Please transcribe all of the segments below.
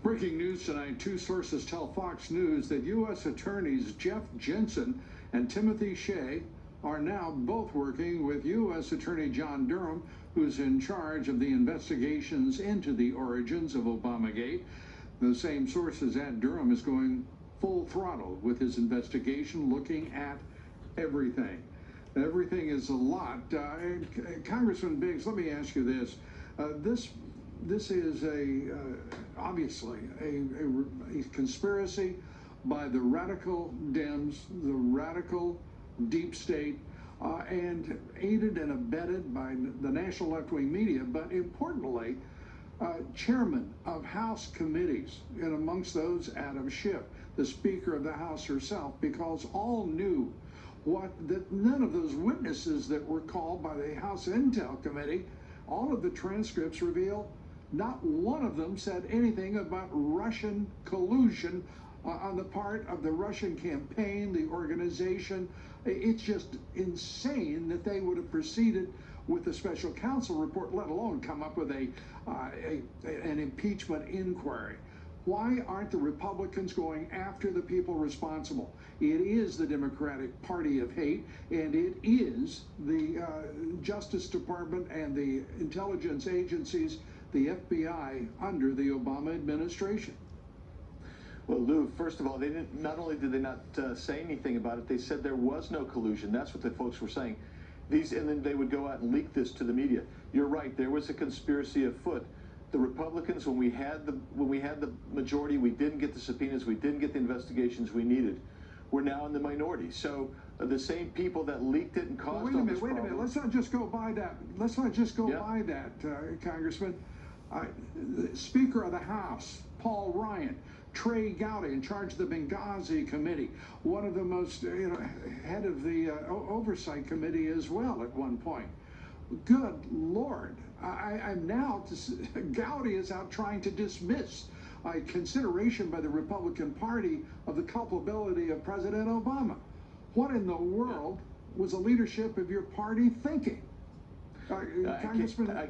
Breaking news tonight, two sources tell Fox News that U.S. attorneys Jeff Jensen and Timothy Shea are now both working with U.S. Attorney John Durham, who's in charge of the investigations into the origins of Obamagate. The same sources at Durham is going full throttle with his investigation, looking at everything. Everything is a lot. Congressman Biggs, let me ask you this. This is obviously a conspiracy by the radical Dems, the radical deep state, and aided and abetted by the national left-wing media, but importantly, chairman of House committees, and amongst those, Adam Schiff, the Speaker of the House herself, because all knew that none of those witnesses that were called by the House Intel Committee, all of the transcripts reveal not one of them said anything about Russian collusion on the part of the Russian campaign, the organization. It's just insane that they would have proceeded with a special counsel report, let alone come up with an impeachment inquiry. Why aren't the Republicans going after the people responsible? It is the Democratic Party of hate, and it is the Justice Department and the intelligence agencies, the FBI, under the Obama administration. Well, Lou, first of all, not only did they not say anything about it, they said there was no collusion. That's what the folks were saying. And then they would go out and leak this to the media. You're right, there was a conspiracy afoot. The Republicans, when we had the majority, we didn't get the subpoenas, we didn't get the investigations we needed. We're now in the minority. So the same people that leaked it and caused all this problem. Wait a minute. Let's not just go by that. Let's not just go by that, Congressman. Speaker of the House, Paul Ryan, Trey Gowdy, in charge of the Benghazi Committee, one of the most, head of the Oversight Committee as well at one point. Good Lord. I'm now, Gowdy is out trying to dismiss consideration by the Republican Party of the culpability of President Obama. What in the world was the leadership of your party thinking? Congressman,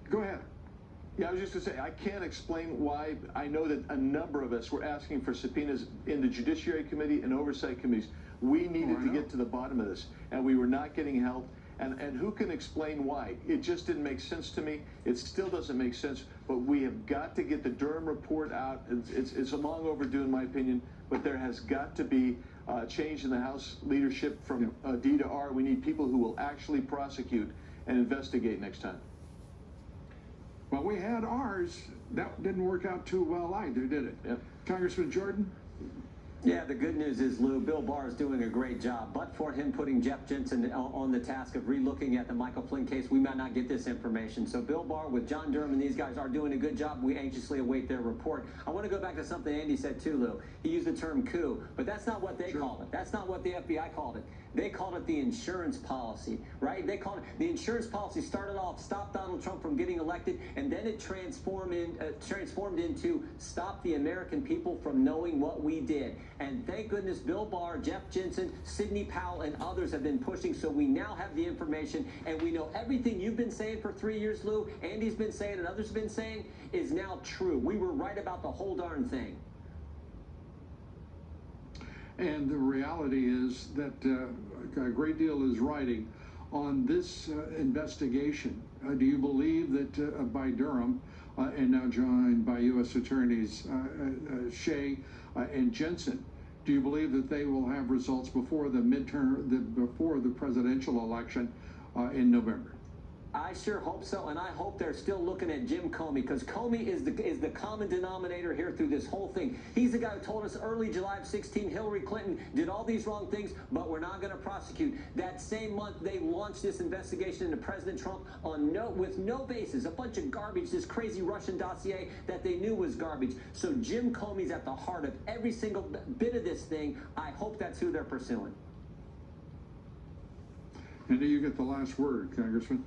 go ahead. Yeah, I was just going to say, I can't explain why. I know that a number of us were asking for subpoenas in the Judiciary Committee and Oversight Committees. We needed to get to the bottom of this, and we were not getting help. And who can explain why? It just didn't make sense to me. It still doesn't make sense, but we have got to get the Durham report out. It's long overdue, in my opinion, but there has got to be change in the House leadership from D to R. We need people who will actually prosecute and investigate next time. Well, we had ours. That didn't work out too well either, did it? Yep. Congressman Jordan? Yeah, the good news is, Lou, Bill Barr is doing a great job. But for him putting Jeff Jensen on the task of relooking at the Michael Flynn case, we might not get this information. So Bill Barr with John Durham and these guys are doing a good job. We anxiously await their report. I want to go back to something Andy said too, Lou. He used the term coup, but that's not what they called it. That's not what the FBI called it. They called it the insurance policy, right? They called it the insurance policy. Started off stop Donald Trump from getting elected, and then it transformed into stop the American people from knowing what we did. And thank goodness Bill Barr, Jeff Jensen, Sidney Powell, and others have been pushing, so we now have the information, and we know everything you've been saying for 3 years, Lou, Andy's been saying, and others have been saying, is now true. We were right about the whole darn thing. And the reality is that a great deal is riding on this investigation. Do you believe that by Durham and now joined by U.S. Attorneys Shea and Jensen, do you believe that they will have results before the before the presidential election in November? I sure hope so, and I hope they're still looking at Jim Comey, because Comey is the common denominator here through this whole thing. He's the guy who told us early July of 16 Hillary Clinton did all these wrong things, but we're not going to prosecute. That same month, they launched this investigation into President Trump with no basis, a bunch of garbage, this crazy Russian dossier that they knew was garbage. So Jim Comey's at the heart of every single bit of this thing. I hope that's who they're pursuing. And you get the last word, Congressman.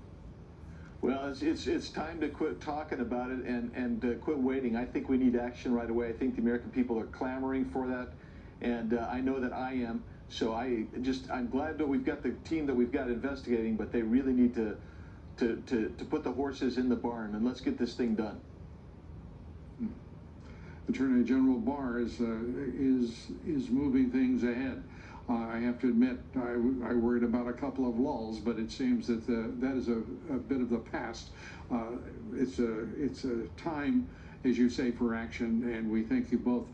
Well, it's time to quit talking about it and quit waiting. I think we need action right away. I think the American people are clamoring for that, and I know that I am. So I'm glad that we've got the team that we've got investigating, but they really need to put the horses in the barn, and let's get this thing done. Attorney General Barr is moving things ahead. I have to admit, I worried about a couple of lulls, but it seems that that is a bit of the past. It's a time, as you say, for action, and we thank you both,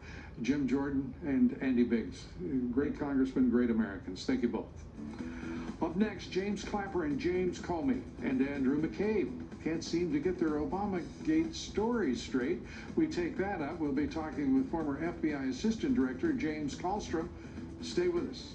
Jim Jordan and Andy Biggs. Great congressmen, great Americans. Thank you both. Up next, James Clapper and James Comey and Andrew McCabe can't seem to get their Obamagate stories straight. We take that up. We'll be talking with former FBI Assistant Director James Kallstrom. Stay with us.